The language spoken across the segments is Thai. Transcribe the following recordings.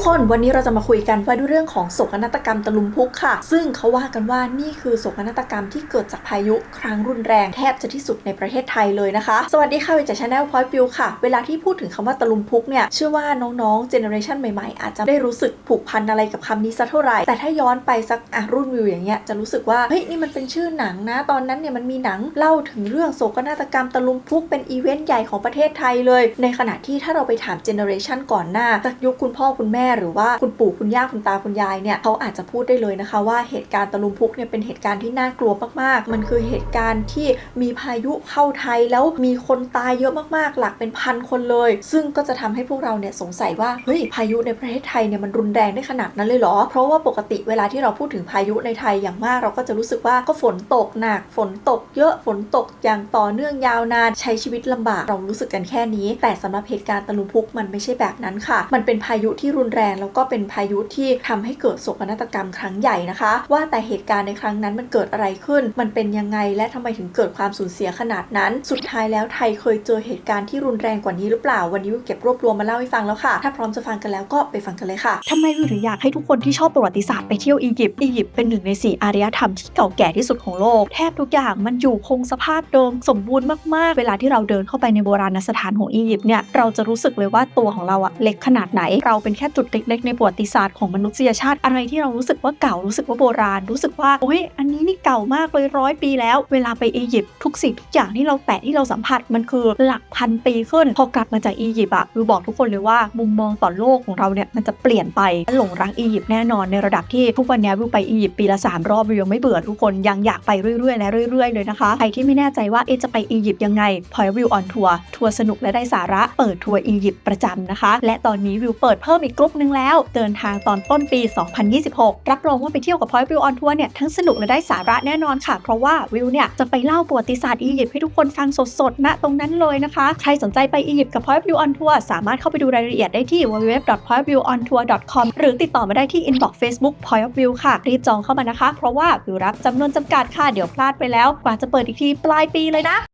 คนวันนี้เราจะมาคุยกันว่าด้วยเรื่องของโศกนาฏกรรมตะลุมพุกค่ะซึ่งเขาว่ากันว่านี่คือโศกนาฏกรรมที่เกิดจากพายุครั้งรุนแรงแทบจะที่สุดในประเทศไทยเลยนะคะสวัสดีค่ะวิจัยชาแนลพอยต์วิวค่ะเวลาที่พูดถึงคำว่าตะลุมพุกเนี่ยเชื่อว่าน้องๆเจเนอเรชันใหม่ๆอาจจะได้รู้สึกผูกพันอะไรกับคำนี้สักเท่าไหร่แต่ถ้าย้อนไปสักรุ่นวิวอย่างเงี้ยจะรู้สึกว่าเฮ้ยนี่มันเป็นชื่อหนังนะตอนนั้นเนี่ยมันมีหนังเล่าถึงเรื่องโศกนาฏกรรมตะลุมพุกเป็นอีเวนต์ใหญ่ของประเทศไทยเลยในขณะที่ถ้าเราไปถามเจเนอเรชันก่อนหน้าสักยุคคุณพ่อคุณแม่หรือว่าคุณปู่คุณย่าคุณตาคุณยายเนี่ยเขาอาจจะพูดได้เลยนะคะว่าเหตุการณ์ตะลุมพุกเนี่ยเป็นเหตุการณ์ที่น่ากลัวมากๆมันคือเหตุการณ์ที่มีพายุเข้าไทยแล้วมีคนตายเยอะมากๆหลักเป็นพันคนเลยซึ่งก็จะทำให้พวกเราเนี่ยสงสัยว่าเฮ้ยพายุในประเทศไทยเนี่ยมันรุนแรงได้ขนาดนั้นเลยเหรอเพราะว่าปกติเวลาที่เราพูดถึงพายุในไทยอย่างมากเราก็จะรู้สึกว่าก็ฝนตกหนักฝนตกเยอะฝนตกอย่างต่อเนื่องยาวนานใช้ชีวิตลำบากเรารู้สึกกันแค่นี้แต่สำหรับเหตุการณ์ตะลุมพุกมันไม่ใช่แบบนั้นค่ะมันเป็นพายุที่รุนแรงแล้วก็เป็นพายุที่ทำให้เกิดโศกนาฏกรรมครั้งใหญ่นะคะว่าแต่เหตุการณ์ในครั้งนั้นมันเกิดอะไรขึ้นมันเป็นยังไงและทำไมถึงเกิดความสูญเสียขนาดนั้นสุดท้ายแล้วไทยเคยเจอเหตุการณ์ที่รุนแรงกว่านี้หรือเปล่าวันนี้วิวเก็บรวบรวมมาเล่าให้ฟังแล้วค่ะถ้าพร้อมจะฟังกันแล้วก็ไปฟังกันเลยค่ะทำไมวิวถึงอยากให้ทุกคนที่ชอบประวัติศาสตร์ไปเที่ยวอียิปต์เป็นหนึ่งใน4อารยธรรมที่เก่าแก่ที่สุดของโลกแทบทุกอย่างมันอยู่คงสภาพเดิมสมบูรณ์มากๆเวลาที่เราเดินเข้าไปในโบราณสถานของอียิปต์เนี่ยเราจะรู้สึกเลยว่าตัวของเราอะเล็กขนาดไหนเราเป็นแค่จุดเล็กๆในประวัติศาสตร์ของมนุษยชาติอะไรที่เรารู้สึกว่าเก่ารู้สึกว่าโบราณรู้สึกว่าโอ้ยอันนี้นี่เก่ามากเลย100 ปีแล้วเวลาไปอียิปต์ทุกสิ่งทุกอย่างที่เราแตะที่เราสัมผัสมันคือหลักพันปีขึ้นพอกลับมาจากอียิปต์อะวิวบอกทุกคนเลยว่ามุมมองต่อโลกของเราเนี่ยมันจะเปลี่ยนไปหลงรักอียิปต์แน่นอนในระดับที่ทุกวันนี้วิวไปอียิปต์ปีละ3 รอบวิวยังไม่เบื่อทุกคนยังอยากไปเรื่อยๆและเรื่อยๆเลยนะคะใครที่ไม่แน่ใจว่าจะไปอียิปต์ยังไงพอยวิวออนทัวร์สนุกและได้สาระเปิดทัวร์อียิปต์ประจำนะคะและตอนนี้วิวเปิดเพิ่มอีกกลุ่มนึงแล้วเดินทางตอนต้นปี 2026 รับรองว่าไปเที่ยวกับพอยวิวออนทัวร์เนี่ยทั้งสนุกและได้สาระแน่นอนค่ะเพราะว่าวิวเนี่ยจะไปเล่าประวัติศาสตร์อียิปต์ให้ทุกคนฟังสดๆณตรงนั้นเลยนะคะใครสนใจไปอียิปต์กับพอยวิวออนทัวร์สามารถเข้าไปดูรายละเอียดได้ที่ www.pointofview.com หรือติดต่อมาได้ที่ inbox Facebook Point of View ค่ะรีบจองเข้ามานะคะเพราะว่าวิวรับจำนวนจำกัดค่ะเดี๋ยวพลาดไปแล้วกว่าจะเปิดอีกทีปลายปีเลยนะ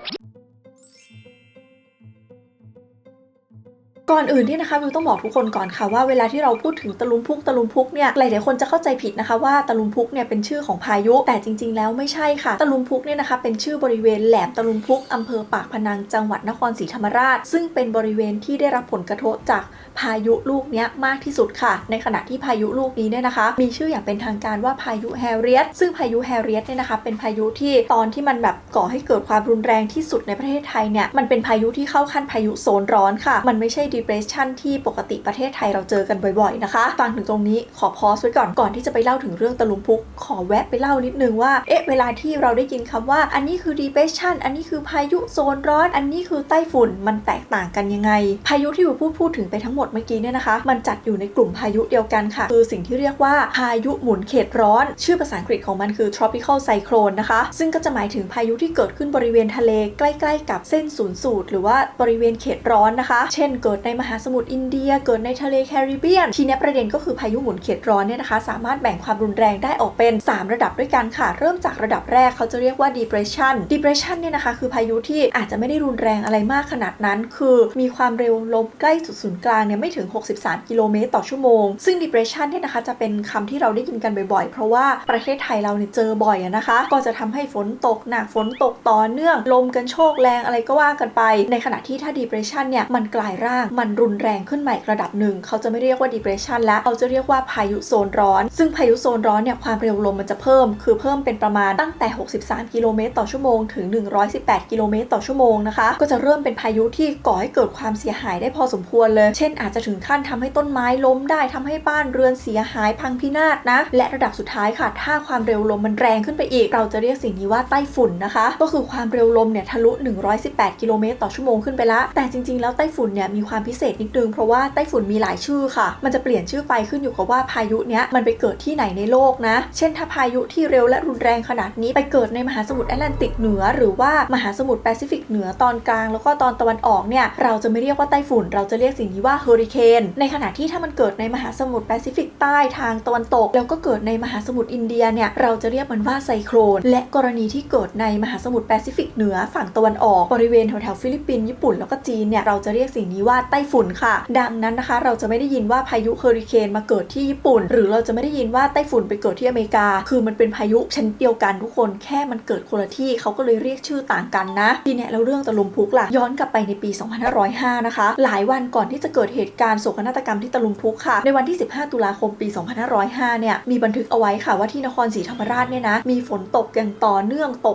ก่อนอื่นที่นะคะวิวต้องบอกทุกคนก่อนค่ะว่าเวลาที่เราพูดถึงตะลุมพุกเนี่ยหลายๆคนจะเข้าใจผิดนะคะว่าตะลุมพุกเนี่ยเป็นชื่อของพายุแต่จริงๆแล้วไม่ใช่ค่ะตะลุมพุกเนี่ยนะคะเป็นชื่อบริเวณแหลมตะลุมพุกอำเภอปากพนังจังหวัดนครศรีธรรมราชซึ่งเป็นบริเวณที่ได้รับผลกระทบจากพายุลูกนี้มากที่สุดค่ะในขณะที่พายุลูกนี้เนี่ยนะคะมีชื่ออย่างเป็นทางการว่าพายุแฮร์เรียตซึ่งพายุแฮร์เรียตเนี่ยนะคะเป็นพายุที่ตอนที่มันแบบก่อให้เกิดความรุนแรงที่สุดในประเทศไทยเนี่ยมันเป็นพายุที่เข้าขั้นพายุโซนร้อนค่ะมันไม่ใช่ depression ที่ปกติประเทศไทยเราเจอกันบ่อยๆนะคะฟังถึงตรงนี้ขอพอสไว้ก่อนที่จะไปเล่าถึงเรื่องตะลุมพุกขอแวะไปเล่านิดนึงว่าเวลาที่เราได้ยินคำว่าอันนี้คือ depression อันนี้คือพายุโซนร้อนอันนี้คือไต้ฝุ่นมันแตกต่างกันยังไงพายุที่เราพูดถึงไปทั้งหมดเมื่อกี้เนี่ยนะคะมันจัดอยู่ในกลุ่มพายุเดียวกันค่ะคือสิ่งที่เรียกว่าพายุหมุนเขตร้อนชื่อภาษาอังกฤษของมันคือ tropical cyclone นะคะซึ่งก็จะหมายถึงพายุที่เกิดขึ้นบริเวณทะเลใกล้ๆกับเส้นศูนย์สูตรหรือว่าบริเวณเขตร้อนนะคะเช่นเกิดในมหาสมุทรอินเดียเกิดในทะเลแคริบเบียนทีนี้ประเด็นก็คือพายุหมุนเขตร้อนเนี่ยนะคะสามารถแบ่งความรุนแรงได้ออกเป็น3ระดับด้วยกันค่ะเริ่มจากระดับแรกเขาจะเรียกว่า depression เนี่ยนะคะคือพายุที่อาจจะไม่ได้รุนแรงอะไรมากขนาดนั้นคือมีความเร็วลมใกล้จุดศูนย์กลางเนี่ยไม่ถึง63 กิโลเมตรต่อชั่วโมงซึ่ง depression เนี่ยนะคะจะเป็นคำที่เราได้ยินกันบ่อยๆเพราะว่าประเทศไทยเราเนี่ยเจอบ่อยนะคะก็จะทำให้ฝนตกหนักฝนตกต่อเนื่องลมกันโชกแรงอะไรก็ว่ากันไปในขณะที่ถ้า depression เนี่ยมันกลายร่างมันรุนแรงขึ้นใหม่ระดับหนึ่งเขาจะไม่เรียกว่า depression แล้วเขาจะเรียกว่าพายุโซนร้อนซึ่งพายุโซนร้อนเนี่ยความเร็วลมมันจะเพิ่มเป็นประมาณตั้งแต่63 กิโลเมตรต่อชั่วโมงถึง118 กิโลเมตรต่อชั่วโมงนะคะก็จะเริ่มเป็นพายุที่ก่อให้เกิดความเสียหายได้พอสมควรเลยเช่นอาจจะถึงขั้นทำให้ต้นไม้ล้มได้ทำให้บ้านเรือนเสียหายพังพินาศนะและระดับสุดท้ายค่ะถ้าความเร็วลมมันแรงขึ้นไปอีกเราจะเรียกสิ่งนี้ว่าไต้ฝุ่นนะคะก็คือความเร็วลมเนี่ยทะลุ118 กิโลเมตรต่อชั่วโมงขึ้นไปละแต่จริงๆแล้วไต้ฝุ่นเนี่ยมีความพิเศษนิดนึงเพราะว่าไต้ฝุ่นมีหลายชื่อค่ะมันจะเปลี่ยนชื่อไปขึ้นอยู่กับว่าพายุเนี้ยมันไปเกิดที่ไหนในโลกนะเช่นถ้าพายุที่เร็วและรุนแรงขนาดนี้ไปเกิดในมหาสมุทรแอตแลนติกเหนือหรือว่ามหาสมุทรแปซิฟิกเหนือตอนกลางแล้วก็ตอนตะวันออกเนี่ยเราจะไม่เรียกว่าไต้ฝุ่นเราจะเรียกสิ่งนี้ว่าเฮอริเคนในขณะที่ถ้ามันเกิดในมหาสมุทรแปซิฟิกใต้ทางตะวันตกแล้วก็เกิดในมหาสมุทรอินเดียเนี่ยเราจะเรียกมันว่าไซโคลนและกรณีที่เกิดในมหาสมุทรแปซิฟิกเหนือฝั่งตะวันออกบริเวณแถวฟิลิปปินส์ญี่ปุ่นแล้วก็จีนเนี่ยเราจะเรียกสิ่งนี้ว่าไต้ ต้ฝุ่นค่ะดังนั้นนะคะเราจะไม่ได้ยินว่าพายุเฮอริเคนมาเกิดที่ญี่ปุ่นหรือเราจะไม่ได้ยินว่าไต้ฝุ่นไปเกิดที่อเมริกาคือมันเป็นพายุชนิดเดียวกันทุกคนแค่มันเกิดคนละที่เขาก็เลยเรียกชื่อต่างกันนะทีเนี้ยแล้วเรื่องตะลุมพุกล่ะย้อนกลับไปในปี 2505 นะคะหลายวันก่อนที่จะเกิดเหตุการณ์โศกนาฏกรรมที่ตะลุมพุกค่ะในวันที่ 15 ตุลาคมปี 2505 เนี่ยมีบันทึกเอาไว้ค่ะว่าที่นครศรีธรรมราชเนี่ยนะมีฝนตกอย่างต่อเนื่องต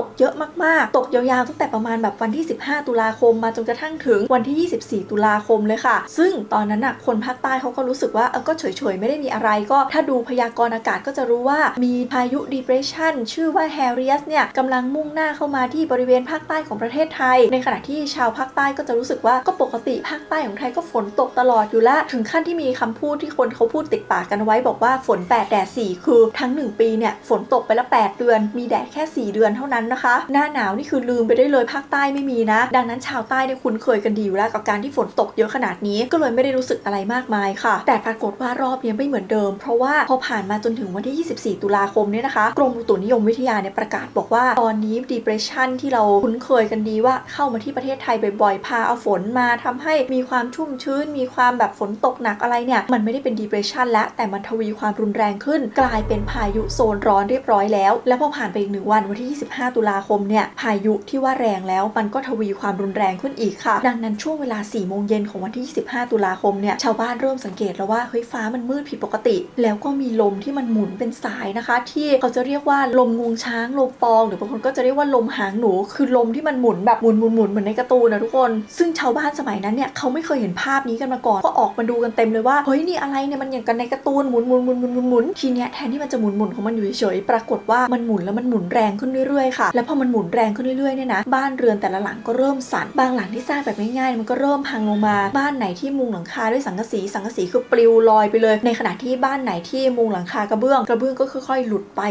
กเยอะมากๆตกยาวๆตั้งแต่ประมาณแบบวันที่ 15 ตุลาคมมาจนกระทั่งถึงวันที่ 24 ตุลาคมเลยค่ะซึ่งตอนนั้นน่ะคนภาคใต้เขาก็รู้สึกว่าก็เฉยๆไม่ได้มีอะไรก็ถ้าดูพยากรณ์อากาศก็จะรู้ว่ามีพายุ depression ชื่อว่า Harius เนี่ยกำลังมุ่งหน้าเข้ามาที่บริเวณภาคใต้ของประเทศไทยในขณะที่ชาวภาคใต้ก็จะรู้สึกว่าก็ปกติภาคใต้ของไทยก็ฝนตกตลอดอยู่แล้วถึงขั้นที่มีคำพูดที่คนเขาพูดติดปากกันไว้บอกว่าฝน8แดด4คือทั้ง1ปีเนี่ยฝนตกไปละ8เดือนมีแดดแค่4เดือนเท่านั้นนะคะหน้าหนาวนี่คือลืมไปได้เลยภาคใต้ไม่มีนะดังนั้นชาวใต้เนี่ยคุ้นเคยกันดีอยู่แล้วกับการที่ฝนตกเยอะขนาดนี้ก็เลยไม่ได้รู้สึกอะไรมากมายค่ะแต่ปรากฏว่ารอบนี้ไม่เหมือนเดิมเพราะว่าพอผ่านมาจนถึงวันที่ 24 ตุลาคมเนี่ยนะคะกรมอุตุนิยมวิทยาเนี่ยประกาศบอกว่าตอนนี้ depression ที่เราคุ้นเคยกันดีว่าเข้ามาที่ประเทศไทยบ่อยๆพาเอาฝนมาทำให้มีความชุ่มชื้นมีความแบบฝนตกหนักอะไรเนี่ยมันไม่ได้เป็น depression แล้วแต่มันทวีความรุนแรงขึ้นกลายเป็นพายุโซนร้อนเรียบร้อยแล้วพอผ่านไปอีก1 วันที่ 25 ตุลาคมเนี่ยพายุที่ว่าแรงแล้วมันก็ทวีความรุนแรงขึ้นอีกค่ะดังนั้นช่วงเวลา 4 โมงเย็นของวันที่ 25 ตุลาคมเนี่ยชาวบ้านเริ่มสังเกตแล้วว่าเฮ้ยฟ้ามันมืดผิดปกติแล้วก็มีลมที่มันหมุนเป็นสายนะคะที่เขาจะเรียกว่าลมงวงช้างลมปองหรือบางคนก็จะเรียกว่าลมหางหนูคือลมที่มันหมุนแบบหมุนเหมือนในการ์ตูนนะทุกคนซึ่งชาวบ้านสมัยนั้นเนี่ยเขาไม่เคยเห็นภาพนี้กันมาก่อนก็ออกมาดูกันเต็มเลยว่าเฮ้ยนี่อะไรเนี่ยมันอย่างกันในการ์ตูนหมุนทีเนี้ยแทนที่มันจะหมุนของมันอยู่เฉยๆปรากฏว่ามันหมุนแล้วมันหมุนแรงขึ้นเรื่อยๆค่ะแล้วพอมันหมุนแรงขึ้นเรื่อยๆเนี่ยนะบ้านเรือนแต่ละหลังก็เริ่มสั่นบางหลังที่สร้างแบบง่ายๆมันก็เริ่มพังลงมาบ้านไหนที่มุงหลังคาด้วยสังกะสีคือปลิวลอยไปเลยในขณะที่บ้านไหนที่มุงหลังคากระเบื้องก็ค่อยๆหลุดไป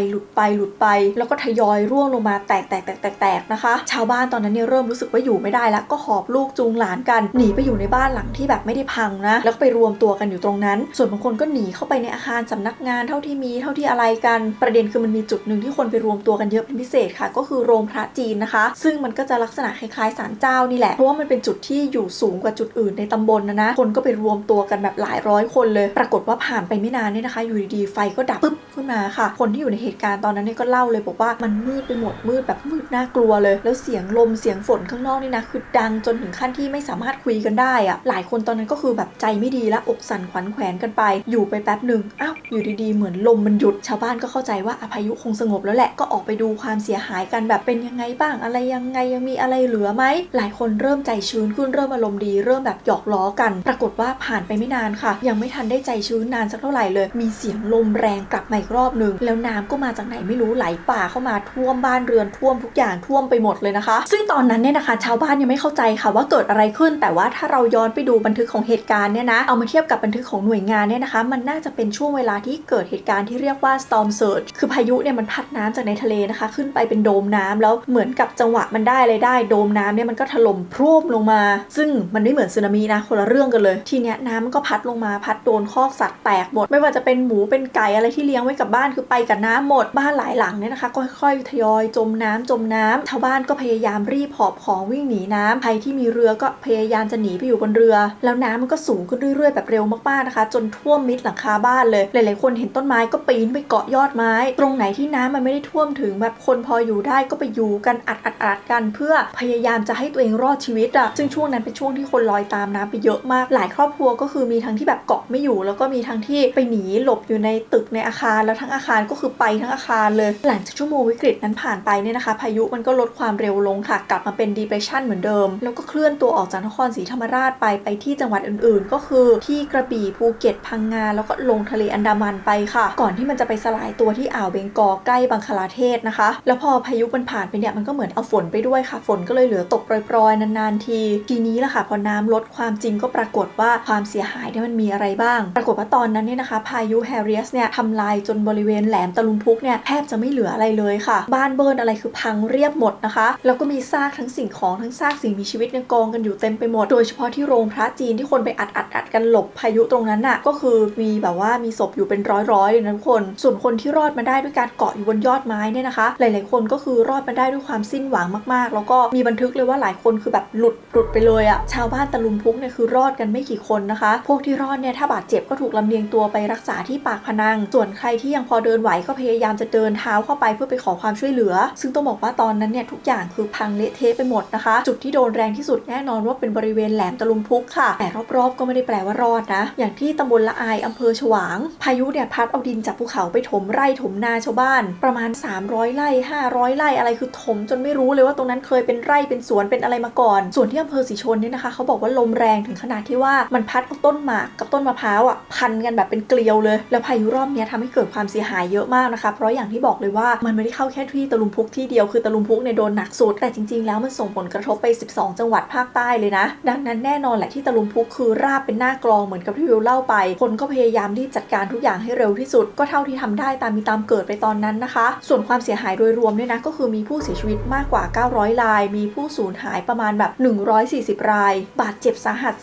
แล้วก็ทยอยร่วงลงมาแตกนะคะชาวบ้านตอนนั้นเนี่ยเริ่มรู้สึกว่าอยู่ไม่ได้แล้วก็หอบลูกจูงหลานกันหนีไปอยู่ในบ้านหลังที่แบบไม่ได้พังนะแล้วก็ไปรวมตัวกันอยู่ตรงนั้นส่วนบางคนก็หนีเข้าไปในอาคารสำนักงานเท่าที่อะไรกันประเด็นคือมันมีจุดหนึ่งที่คนไปรวมตัวกันเยอะเป็นพิเศษค่ะก็คือโรงพระจีนนะคะซึ่งมันก็จะลักษณะคล้ายๆศาลเจ้านี่แหละเพราะว่ามันเป็นจุดที่อยู่สูงกว่าจุดอื่นในตำบลนะคนก็ไปรวมตัวกันแบบหลายร้อยคนเลยปรากฏว่าผ่านไปไม่นานเนี่ยนะคะอยู่ดีๆไฟก็ดับปึ๊บขึ้นมาค่ะคนที่อยู่ในเหตุการณ์ตอนนั้นเนี่ยก็เล่าเลยบอกว่ามันมืดไปหมดมืดแบบมืดน่ากลัวเลยแล้วเสียงลมเสียงฝนข้างนอกนี่นะคือดังจนถึงขั้นที่ไม่สามารถคุยกันได้อะหลายคนตอนนั้นก็คือแบบใจไม่ดีและอกสั่นขวัญแขวนกันไปอยู่ไปแป๊บหนึ่งอ้าวอยู่ดีๆเหมือนลมมันหยุดชาวบ้านก็เข้าใจว่าพายุคงสงบแล้วแหละก็ออกไปดูความเสียหายกันแบบเป็นยังไงบ้างอะไรยังไงยังมีอะไรเหลือไหมหลายคนเริ่มใจชื้นขึ้นเริ่มอารมณ์ดีเริ่มแบบหยอกล้อกันปรากฏว่าผ่านไปไม่นานค่ะยังไม่ทันได้ใจชื้นนานสักเท่าไหร่เลยมีเสียงลมแรงกลับมาอีกรอบนึงแล้วน้ำก็มาจากไหนไม่รู้ไหลป่าเข้ามาท่วมบ้านเรือนท่วมทุกอย่างท่วมไปหมดเลยนะคะซึ่งตอนนั้นเนี่ยนะคะชาวบ้านยังไม่เข้าใจค่ะว่าเกิดอะไรขึ้นแต่ว่าถ้าเราย้อนไปดูบันทึกของเหตุการณ์เนี่ยนะเอามาเทียบกับบันทึกของหน่วยงานเนี่ยนะคะมันน่าจะเป็นช่วงเวลาที่เกิดเหตุการณ์ที่เรียกว่า storm surge คือพายุเนี่ยมันพัดน้ำจากในทะเลนะคะขึ้นไปเป็นโดมน้ำแล้วเหมือนกับจังหวะมันได้เลยได้โดมน้ำเนี่ยมันก็ถล่มพรวดลงมาซึ่งมันไม่เหมือนสึนามินะคนละเรื่องกันเลยทีเนี้ยน้ำมันก็พัดลงมาพัดโดนคอกสัตว์แตกหมดไม่ว่าจะเป็นหมูเป็นไก่อะไรที่เลี้ยงไว้กับบ้านคือไปกับน้ำหมดบ้านหลายหลังเนี่ยนะคะก็ค่อยๆทยอยจมน้ำชาวบ้านก็พยายามรีบหอบของวิ่งหนีน้ำใครที่มีเรือก็พยายามจะหนีไปอยู่บนเรือแล้วน้ำมันก็สูงขึ้นเรื่อยๆแบบเร็วมากๆนะคะจนท่วมมิดหลังคาบ้านเลยหลายๆคนเห็นต้นไม้ก็ปีนไปเกาะยอดไม้ตรงไหนที่น้ำมันไม่ได้ท่วมถึงแบบคนพออยู่ได้ก็ไปอยู่กันอัดกันเพื่อพยายามจะให้ตัวเองรอดชีวิตซึ่งช่วงนั้นเป็นช่วงที่คนลอยตามน้ำไปเยอะมากหลายครอบครัวก็คือมีทั้งที่แบบเกาะไม่อยู่แล้วก็มีทั้งที่ไปหนีหลบอยู่ในตึกในอาคารแล้วทั้งอาคารก็คือไปทั้งอาคารเลยหลังจากชั่วโมงวิกฤตนั้นผ่านไปเนี่ยนะคะพายุมันก็ลดความเร็วลงค่ะกลับมาเป็น depression เหมือนเดิมแล้วก็เคลื่อนตัวออกจากนครศรีธรรมราชไปที่จังหวัดอื่นๆก็คือที่กระบี่ภูเก็ตพังงาแล้วก็ลงทะเลอันดามันไปค่ะก่อนที่มันจะไปสลายตัวที่อ่าวเบงกอลใกล้บังคลาเทศนะคะแล้วพอพายุมันผ่านไปเนี่ยมันก็เหมือนเอาฝนไปด้วยค่ะฝนก็เลยเหลือตกโปรยๆนานๆทีนี้แหละค่ะพอน้ำลดความจริงก็ปรากฏว่าความเสียหายเนี่ยมันมีอะไรบ้างปรากฏว่าตอนนั้นเนี่ยนะคะพายุ Harius เนี่ยทำลาย จนบริเวณแหลมตะลุมพุกเนี่ยแทบจะไม่เหลืออะไรเลยค่ะบ้านเบิร์นอะไรคือพังเรียบหมดนะคะแล้วก็มีซากทั้งสิ่งของทั้งซากสิ่งมีชีวิตเนี่ยกองกันอยู่เต็มไปหมดโดยเฉพาะที่โรงพระจีนที่คนไปอัดกันหลบพายุตรงนั้นน่ะก็คือมีแบบว่ามีศพอยู่เป็นร้อยเลยนะทุกคนส่วนคนที่รอดมาได้ด้วยการเกาะอยู่บนยอดไม้เนี่ยนะคะหลายๆคนก็คือรอดมาได้ด้วยความสิ้นหวังมากๆแล้วก็มีบันทึกเลยว่าหลายคนคือแบบหลุดไปเลยอะชาวบ้านตะลุมพุกเนี่ยคือรอดกันไม่กี่คนนะคะพวกที่รอดเนี่ยถ้าบาดเจ็บก็ถูกลำเลียงตัวไปรักษาที่ปากพนังส่วนใครที่ยังพอเดินไหวก็พยายามจะเดินเท้าเข้าไปเพื่อไปขอความช่วยเหลือซึ่งต้องบอกว่าตอนนั้นเนี่ยทุกอย่างคือพังเละเทะไปหมดนะคะจุดที่โดนแรงที่สุดแน่นอนว่าเป็นบริเวณแหลมตะลุมพุกค่ะแต่รอบๆก็ไม่ได้แปลว่ารอดนะอย่างที่ตำบลละอายอำเภอฉวางพายุเนี่ยพัดเอาดินจากภูเขาไปถมไร่ถมนาชาวบ้านประมาณ300ไร่500ไร่อะไรคือถมจนไม่รู้เลยว่าตรงนั้นเคยเป็นไร่เป็นสวนเป็นอะไรมาก่อนส่วนที่อำเภอศรีชนเนี่ยนะคะเขาบอกว่าลมแรงถึงขนาดที่ว่ามันพัดเอาต้นหมากกับต้นมะพร้าวอ่ะพันกันแบบเป็นเกลียวเลยแล้วพายุรอบนี้ทำให้เกิดความเสียหายเยอะมากนะคะเพราะอย่างที่บอกเลยว่ามันไม่ได้เข้าแค่ที่ตะลุมพุกที่เดียวคือตะลุมพุกเนี่ยโดนหนักสุดแต่จริงๆแล้วมันส่งผลกระทบไป12จังหวัดภาคใต้เลยนะดังนั้นแน่นอนแหละที่ตะลุมพุกคือราบเป็นหน้ากลองเหมือนกับที่วิวเล่าไปคนก็พยายามรีบจัดการทุกอย่างให้เร็วที่สุดก็เท่าที่ทำได้ตามมีตามเกิดไปตอนนั้นนะคะส่วนความเสียหายโดยรวมเนี่ยนะก็คือมีผู้เสียชีวิตมากกว่า900รายมีผู้สูญหายประมาณแบบ140รายบาดเจ็บสาหัส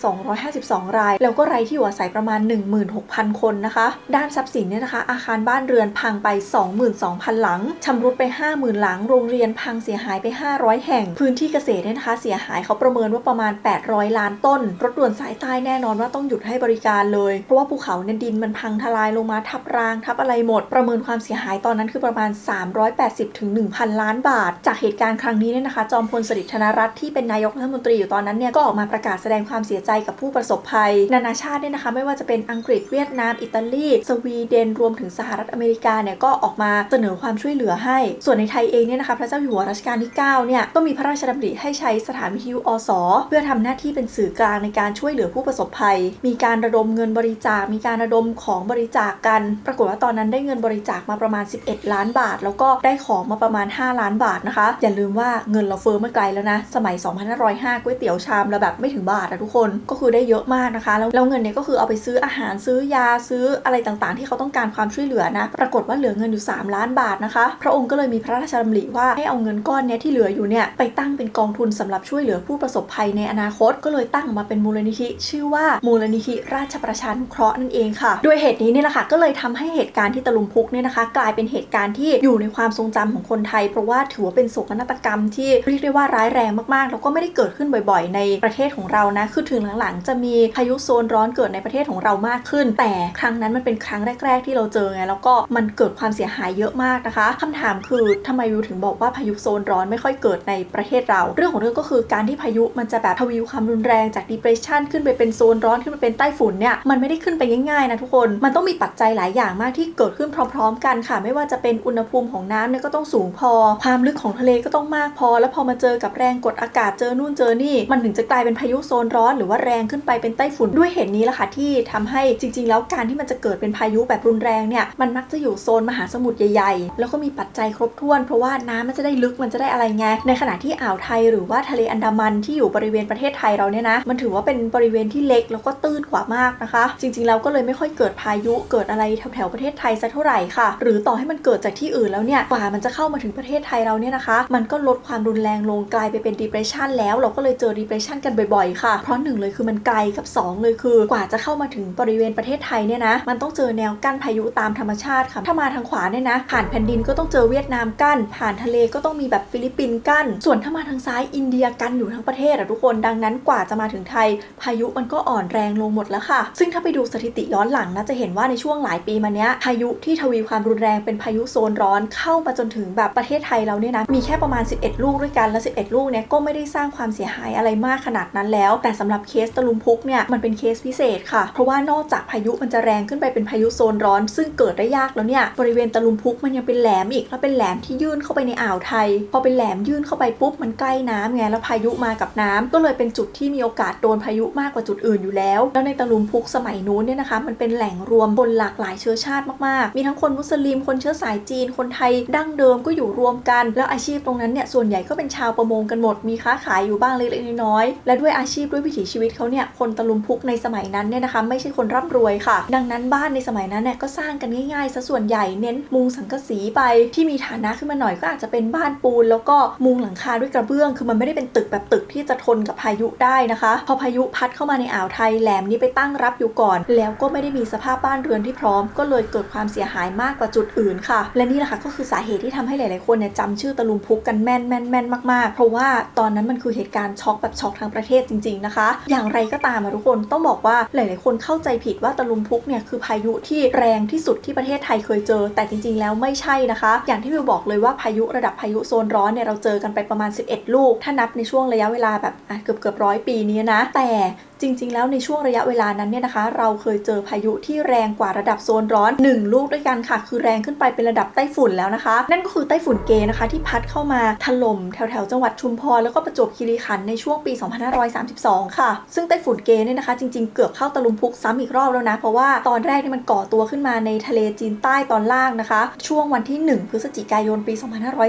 252รายแล้วก็ไร้ที่อยู่อาศัยประมาณ 16,000 คนนะคะด้านทรัพย์สินเนี่ยนะคะอาคารบ้านเรือนพังไป 22,000 หลังชำรุดไป 50,000 หลังโรงเรียนพังเสียหายไป500แห่งพื้นที่เกษตรเนี่ยนะคะเสียหายเขาประเมินว่าประมาณ800ล้านต้นรถด่วนสายใต้แน่นอนว่าต้องหยุดให้บริการเลยเพราะว่าภูเขาเนี่ยดินมันพังทลายลงมาทับรางทับอะไรหมดประเมินความเสียหายตอนนั้นคือประมาณ380 ถึง 1,000 ล้านบาทจากเหตุการณ์ครั้งนี้เนี่ยนะคะจอมพลสฤษดิ์ธนรัตน์ที่เป็นนายกรัฐมนตรีอยู่ตอนนั้นเนี่ยก็ออกมาประกาศแสดงความเสียใจกับผู้ประสบภัยนานาชาติเนี่ยนะคะไม่ว่าจะเป็นอังกฤษเวียดนามอิตาลีสวีเดนรวมถึงสหรัฐอเมริกาเนี่ยก็ออกมาเสนอความช่วยเหลือให้ส่วนในไทยเองเนี่ยนะคะพระเจ้าอยู่หัวรัชกาลที่9เนี่ยก็มีพระราชดำริให้ใช้สถานวิทยุอสเพื่อทำหน้าที่เป็นสื่อกลางในการช่วยเหลือผู้ประสบภัยมีการระดมเงินบริจาคมีการระดมของบริจาคกันปรากฏว่าตอนนั้นได้เงินบริจาคมาประมาณ11ล้านบาทแล้วก็ได้ของมาประมาณ5ล้านบาทนะคะอย่าลืมว่าเงินเราเฟ้อมาไกลแล้วนะสมัย2505ก๋วยเตี๋ยวชามละแบบไม่ถึงบาททุกคนก็คือได้เยอะมากนะคะแล้วเงินเนี่ยก็คือเอาไปซื้ออาหารซื้อยาซื้ออะไรต่างๆที่เขาต้องการความช่วยเหลือนะปรากฏว่าเหลือเงินอยู่3ล้านบาทนะคะพระองค์ก็เลยมีพระราชดำริว่าให้เอาเงินก้อนนี้ที่เหลืออยู่เนี่ยไปตั้งเป็นกองทุนสำหรับช่วยเหลือผู้ประสบภัยในอนาคตก็เลยตั้งมาเป็นมูลนิธิชื่อว่ามูลนิธิราชประชานุเคราะห์นั่นเองค่ะด้วยเหตุนี้เนี่ยแหละค่ะก็เลยทำให้เหตุการณ์ที่ตะลุมพุกเนี่ยนะคะกลายเป็นเหตุการณ์ที่อยู่ในความทรงจำของคนไทยเพราะว่าถือว่าเป็นโศกนาฏกรรมที่เรียกได้ว่าร้ายแรงมากๆแล้วก็ไม่ได้เกิดขึ้นบ่อยๆในประเทศของเรานะคือถึงหลังๆจะมีพายุโซนร้อนเกิดในประเทศของเรามากขึ้นแต่ครั้งนั้นมันเป็นครั้งแรกๆที่เราเจอไงแล้วก็มันเกิดความเสียหายเยอะมากนะคะคำถามคือทำไมวิวถึงบอกว่าพายุโซนร้อนไม่ค่อยเกิดในประเทศเราเรื่องของเรื่องก็คือการที่พายุมันจะแบบทวีความรุนแรงจาก depression ขึ้นไปเป็นโซนร้อนขึ้นไปเป็นใต้ฝุ่นเนี่ยมันไม่ได้ขึ้นไปง่ายๆนะทุกคนมันต้องมีปัจจัยหลายอย่างมากที่เกิดขึ้นพร้อมๆกันค่ะไม่ว่าจะเป็นอุณหภูมิของน้ำเนี่ยก็ต้องสูงพอความลึกของทะเลก็ต้องมากพอแล้วพอมาเจอกับแรงกดอากาศเจอนู่นเจอนี่มันถึงจะกลายเป็นพายุโซนร้อนหรือว่าแรงขึ้นไปเป็นใต้ฝุ่นด้วยเหตุนี้แหละค่ะที่ทำให้จริงๆแล้วการที่มันจะเกิดเป็นพายุแบบรุนแรงเนี่ยมันมักจะอยู่โซนมหาสมุทรใหญ่ๆแล้วก็มีปัจจัยครบถ้วนเพราะว่าน้ำมันจะได้ลึกมันจะได้อะไรไงในขณะที่อ่าวไทยหรือว่าทะเลอันดามันที่อยู่บริเวณประเทศไทยเราเนี่ยนะมันถือว่าเป็นบริเวณที่เล็กแล้วก็ตื้นกว่ามากนะคะจริงๆแล้วก็เลยไม่ค่อยเกิดพายุเกิดอะไรแถวๆประเทศไทยสักเท่าไหร่ค่ะหรือต่อให้มันเกิดจากที่อื่นแล้วเนี่ยกว่ามันจะเข้ามาถึงประเทศไทยเราเนี่ยนะคะมันก็ลดความรุนแรงลงกลายไปเป็น depression แล้วเราก็เลยเจอ depression กันบ่อยๆค่ะเพราะ1เลยคือมันไกลกับ2เลยคือกว่าจะเข้ามาถึงบริเวณประเทศไทยเนี่ยนะมันต้องเจอแนวกั้นพายุตามธรรมชาติค่ะถ้ามาทางขวาเนี่ยนะผ่านแผ่นดินก็ต้องเจอเวียดนามกั้นผ่านทะเลก็ต้องมีแบบฟิลิปปินส์กั้นส่วนถ้ามาทางซ้ายอินเดียกั้นอยู่ทั้งประเทศทุกคนดังนั้นกว่าจะมาถึงไทยพายุมันก็อ่อนแรงลงหมดแล้วค่ะซึ่งถ้าไปดูสถิติย้อนหลังนะจะเห็นว่าในช่วงหลายปีมาเนี้ยพายุที่ทวีความรุนแรงเป็นพายุโซนร้อนเข้ามาจนถึงแบบประเทศไทยเราเนี่ยนะมีแค่ประมาณ11ลูกด้วยกันและ11ลูกเนี่ยก็ไม่ได้สร้างความเสียหายอะไรมากขนาดนั้นแล้วแต่สำหรับเคสตะลุมพุกเนี่ยมันเป็นเคสพิเศษค่ะเพราะว่านอกจากพายุมันจะแรงขึ้นไปเป็นพายุโซนร้อนซึ่งเกิดได้ยากแล้วเนี่ยบริเวณตะลุมพุกมันยังเป็นแหลมอีกแล้วเป็นแหลมที่ยื่นเข้าไปในอ่าวไทยพอเป็นแหลมยื่นเข้าไปปุ๊บมันใกล้น้ำไงแล้วพายุมากับน้ำก็เลยเป็นจุดที่มีโอกาสโดนพายุมากกว่าจุดอื่นอยู่แล้วในตะลุมพุกสมัยนู้นเนี่ยนะคะมันเป็นแหล่งรวมคนหลากหลายเชื้อชาติมากๆมีทั้งคนมุสลิมคนเชื้อสายจีนคนไทยดั้งเดิมก็อยู่รวมกันแล้วอาชีพตรงนั้นเนี่ยส่วนใหญ่ก็เป็นชาวประมงกันหมดมีค้าขายอยู่บ้างเล็กๆน้อยๆและด้วยอาชีพด้วยวิถีชีวิตเขาเนี่ยคนตะลุมพุกในสมัยนั้นเนี่ยนะคะไม่ใช่คนร่ำรวยค่ะดังนั้นบ้านในสมัยนั้นเนี่ยก็สร้างกัน ง่ายๆซะส่วนใหญ่เน้นมุงสังกะสีไปที่มีฐานะขึ้นมาหน่อยก็อาจจะเป็นบ้านปูนแล้วก็มุงหลังคาด้วยกระเบื้องคือมันไม่ได้เป็นตึกแบบตึกที่จะทนกับพายุได้นะคะพอพายุพัดเข้ามาในอ่าวไทยแหลมนี้ไปตั้งรับอยู่ก่อนแล้วก็ไม่ได้มีสภาพบ้านเรือนที่พร้อมก็เลยเกิดความเสียหายมากกว่าจุดอื่นค่ะและนี่แหละค่ะก็คือสาเหตุที่ทำให้หลายๆคนเนี่ยจำชื่อตะลุมพุกกันแม่นมากๆเพราะว่าตอนนั้นมันคือเหตุการณ์ช็อกแบบช็อกทั้งประเทศจริงๆนะคะอย่างไรก็ตามทุกคนต้องบอกว่าหลายๆคนเข้าใจผิดว่าตะลุมพุกเนี่ยคือพายุที่แรงที่สุดที่ประเทศไทยเคยเจอแต่จริงๆแล้วไม่ใช่นะคะอย่างที่วิวบอกเลยว่าพายุระดับพายุโซนร้อนเนี่ยเราเจอกันไปประมาณ11ลูกถ้านับในช่วงระยะเวลาแบบเกือบ100 ปีนี้นะแต่จริงๆแล้วในช่วงระยะเวลานั้นเนี่ยนะคะเราเคยเจอพายุที่แรงกว่าระดับโซนร้อน1ลูกด้วยกันค่ะคือแรงขึ้นไปเป็นระดับไต้ฝุ่นแล้วนะคะนั่นก็คือไต้ฝุ่นเกนะคะที่พัดเข้ามาถล่มแถวๆจังหวัดชุมพรแล้วก็ประจวบคีรีขันธ์ในช่วงปี 2532 ค่ะซึ่งไต้ฝุ่นเกเนี่ยนะคะจริงๆเกือบเข้าตะลุมพุกซ้ำอีกรอบแล้วนะเพราะว่าตอนแรกนี่มันก่อตัวขึ้นมาในทะเลจีนใต้ตอนล่างนะคะช่วงวันที่1 พฤศจิกายนปี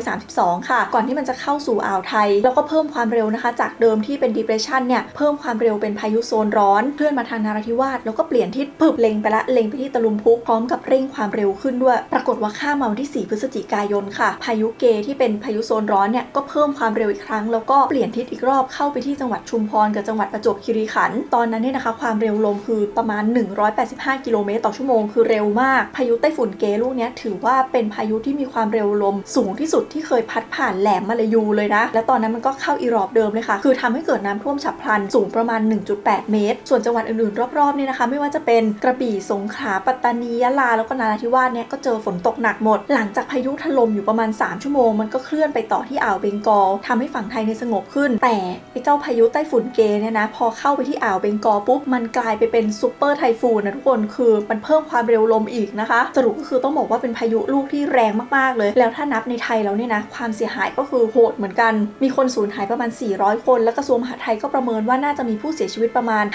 2532 ค่ะก่อนที่มันจะเข้าสู่อ่าวไทยแล้วก็เพิ่มความเร็วนะคะจากเดิมที่เป็น depression เนี่ยเพิ่มความเร็วเป็นพายุโซนร้อนเคลื่อนมาทางนราธิวาสแล้วก็เปลี่ยนทิศพึบเล็งไปที่ตะลุมพุกพร้อมกับเร่งความเร็วขึ้นด้วยปรากฏว่าข้ามมาวันที่ 4 พฤศจิกายนค่ะพายุเกที่เป็นพายุโซนร้อนเนี่ยก็เพิ่มความเร็วอีกครั้งแล้วก็เปลี่ยนทิศอีกรอบเข้าไปที่จังหวัดชุมพรกับจังหวัดประจวบคีรีขันธ์ตอนนั้นเนี่ยนะคะความเร็วลมคือประมาณ185 กิโลเมตรต่อชั่วโมงคือเร็วมากพายุไต้ฝุ่นเกลูกนี้ถือว่าเป็นพายุที่มีความเร็วลมสูงที่สุดที่เคยพัดผ่านแหลมมาลายูเลยนะและตอนนั้นมันก็เข้าอีรอบเดิมเลยค่ะคือทำให้เกิดน้ำท่วมฉับพลันสูงประมาณ 1.8 เมตรส่วนจังหวัดอื่นๆรอบๆเนี่ยนะคะไม่ว่าจะเป็นกระบี่สงขลาปัตตานียะลาแล้วก็นราธิวาสเนี่ยก็เจอฝนตกหนักหมดหลังจากพายุถล่มอยู่ประมาณ3 ชั่วโมงมันก็เคลื่อนไปต่อที่อ่าวเบงกอลทำให้ฝั่งไทยในสงบขึ้นแต่ไอ้เจ้าพายุไต้ฝุ่นเกเนี่ยนะพอเข้าไปที่อ่าวเบงกอลปุ๊บมันกลายไปเป็นซุปเปอร์ไทฟูนนะทุกคนคือมันเพิ่มความเร็วลมอีกนะคะสรุปก็คือต้องบอกว่าเป็นพายุลูกที่แรงมากๆเลยแล้วถ้านับในไทยแล้วเนี่ยนะความเสียหายก็คือโหดเหมือนกันมีคนสูญหายประมาณ400 คนและกระทรวงมหาดไทยก็ประเมินว่าน่าจะมีผู้เสียชีวิตประมาณ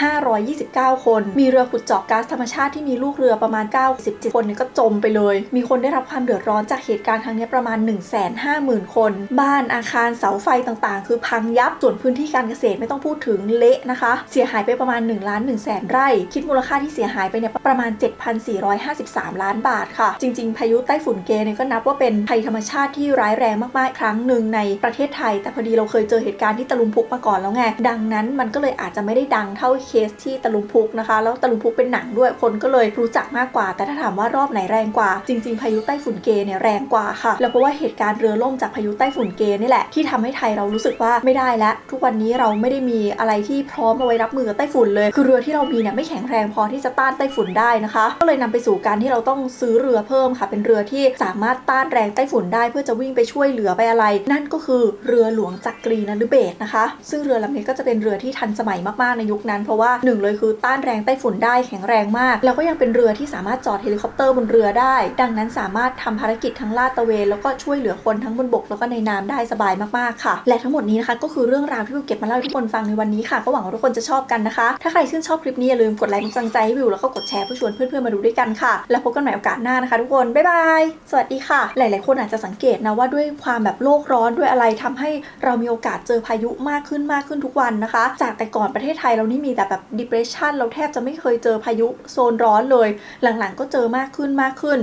529 คนมีเรือขุดเจาะก๊าซธรรมชาติที่มีลูกเรือประมาณ97 คนเนี่ยก็จมไปเลยมีคนได้รับความเดือดร้อนจากเหตุการณ์ครั้งนี้ประมาณ 150,000 คนบ้านอาคารเสาไฟต่างๆคือพังยับส่วนพื้นที่การเกษตรไม่ต้องพูดถึงเละนะคะเสียหายไปประมาณ1,100,000 ไร่คิดมูลค่าที่เสียหายไปเนี่ยประมาณ 7,453 ล้านบาทค่ะจริงๆพายุไต้ฝุ่นเกเนี่ยก็นับว่าเป็นภัยธรรมชาติที่ร้ายแรงมากๆครั้งหนึ่งในประเทศไทยแต่พอดีเราเคยเจอเหตุการณ์ที่ตะลุมพุกมาก่อนแล้วไงดังนั้นมันก็เลยอาจจะไม่ได้ดังเท่าเคสที่ตะลุมพุกนะคะแล้วตะลุมพุกเป็นหนังด้วยคนก็เลยรู้จักมากกว่าแต่ถ้าถามว่ารอบไหนแรงกว่าจริงๆพายุไต้ฝุ่นเกเนี่ยแรงกว่าค่ะแล้วเพราะว่าเหตุการณ์เรือล่มจากพายุไต้ฝุ่นเกนี่แหละที่ทำให้ไทยเรารู้สึกว่าไม่ได้แล้วทุกวันนี้เราไม่ได้มีอะไรที่พร้อมเอาไว้รับมือกับไต้ฝุ่นเลยคือเรือที่เรามีเนี่ยไม่แข็งแรงพอที่จะต้านไต้ฝุ่นได้นะคะก็เลยนำไปสู่การที่เราต้องซื้อเรือเพิ่มค่ะเป็นเรือที่สามารถต้านแรงไต้ฝุ่นได้เพื่อจะวิ่งไปช่วยเหลือไปอะไรนั่นก็คือเรือหลวงจักรีนฤเบศรนะคะซึ่งเรือลำนี้ก็จะเป็นเรือที่ทันสมัยมากๆในยุคนั้นเพราะว่า1เลยคือต้านแรงไต้ฝุ่นได้แข็งแรงมากแล้วก็ยังเป็นเรือที่สามารถจอดเฮลิคอปเตอร์บนเรือได้ดังนั้นสามารถทำภารกิจทั้งลาดตระเวนแล้วก็ช่วยเหลือคนทั้งบนบกแล้วก็ในน้ำได้สบายมากๆค่ะและทั้งหมดนี้นะคะก็คือเรื่องราวที่วิวเก็บมาเล่าให้ทุกคนฟังในวันนี้ค่ะก็หวังว่าทุกคนจะชอบกันนะคะถ้าใครชื่นชอบคลิปนี้อย่าลืมกดไลค์เป็นกำลังใจให้วิวแล้วก็กดแชร์เพื่อชวนเพื่อนๆมาดูด้วยกันค่ะแล้วพบกันใหม่โอกาสหน้านะคะทุกคนบ๊ายบายสวัสดีค่ะหลายๆคนอาจจะสังเกตนะว่าด้วยความแบบโลกร้อนด้วยอะไรทำให้เรามีโอกาสเจอพายุมากขึ้นทุกวันนะคะจากแต่ก่อนประเทศไทยเรานี่มีแต่แบบ depression เราแทบจะไม่เคยเจอพายุโซนร้อนเลยหลังๆก็เจอมากขึ้น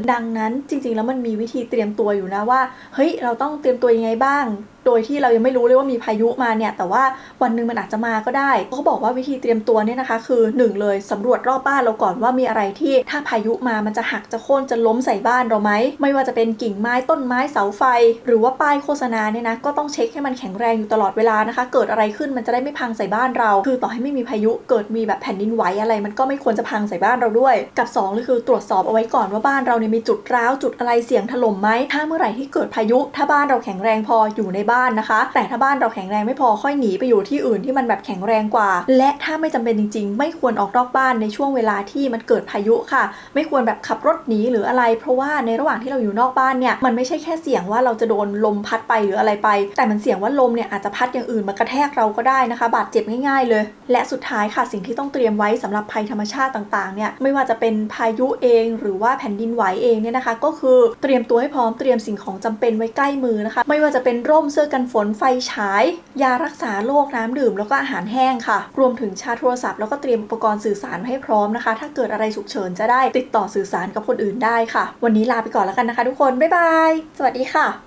ดังนั้นจริงๆแล้วมันมีวิธีเตรียมตัวอยู่นะว่าเฮ้ยเราต้องเตรียมตัวยังไงบ้างโดยที่เรายังไม่รู้เลยว่ามีพายุมาเนี่ยแต่ว่าวันนึงมันอาจจะมาก็ได้เขาบอกว่าวิธีเตรียมตัวเนี่ยนะคะคือ1เลยสำรวจรอบบ้านเราก่อนว่ามีอะไรที่ถ้าพายุมามันจะหักจะโค่นจะล้มใส่บ้านเราไหมไม่ว่าจะเป็นกิ่งไม้ต้นไม้เสาไฟหรือว่าป้ายโฆษณาเนี่ยนะก็ต้องเช็คให้มันแข็งแรงอยู่ตลอดเวลานะคะเกิดอะไรขึ้นมันจะได้ไม่พังใส่บ้านเราคือต่อให้ไม่มีพายุเกิดมีแบบแผ่นดินไหวอะไรมันก็ไม่ควรจะพังใส่บ้านเราด้วยกับ2เลยคือตรวจสอบเอาไว้ก่อนว่าบ้านเราเนี่ยมีจุดร้าวจุดอะไรเสี่ยงถล่มไหมถ้าเมื่อไหร่ที่เกิดพายุถ้าบ้านเราแข็งแรงพออยู่ในบ้านนะคะแต่ถ้าบ้านเราแข็งแรงไม่พอค่อยหนีไปอยู่ที่อื่นที่มันแบบแข็งแรงกว่าและถ้าไม่จำเป็นจริงๆไม่ควรออกนอกบ้านในช่วงเวลาที่มันเกิดพายุค่ะไม่ควรแบบขับรถหนีหรืออะไรเพราะว่าในระหว่างที่เราอยู่นอกบ้านเนี่ยมันไม่ใช่แค่เสี่ยงว่าเราจะโดนลมพัดไปหรืออะไรไปแต่มันเสี่ยงว่าลมเนี่ยอาจจะพัดอย่างอื่นมากระแทกเราก็ได้นะคะบาดเจ็บง่ายๆเลยและสุดท้ายค่ะสิ่งที่ต้องเตรียมไว้สำหรับภัยธรรมชาติต่างๆเนี่ยไม่ว่าจะเป็นพายุเองหรือว่าแผ่นดินไหวเองเนี่ยนะคะก็คือเตรียมตัวให้พร้อมเตรียมสิ่งของจำเป็นไว้ใกล้มือนะคะไม่ว่าจะเป็นร่มเสื้อ ร์กันฝนไฟฉายยารักษาโรคน้ำดื่มแล้วก็อาหารแห้งค่ะรวมถึงชาร์จโทรศัพท์แล้วก็เตรียมอุปกรณ์สื่อสารให้พร้อมนะคะถ้าเกิดอะไรฉุกเฉินจะได้ติดต่อสื่อสารกับคนอื่นได้ค่ะวันนี้ลาไปก่อนแล้วกันนะคะทุกคนบ๊ายบายสวัสดีค่ะ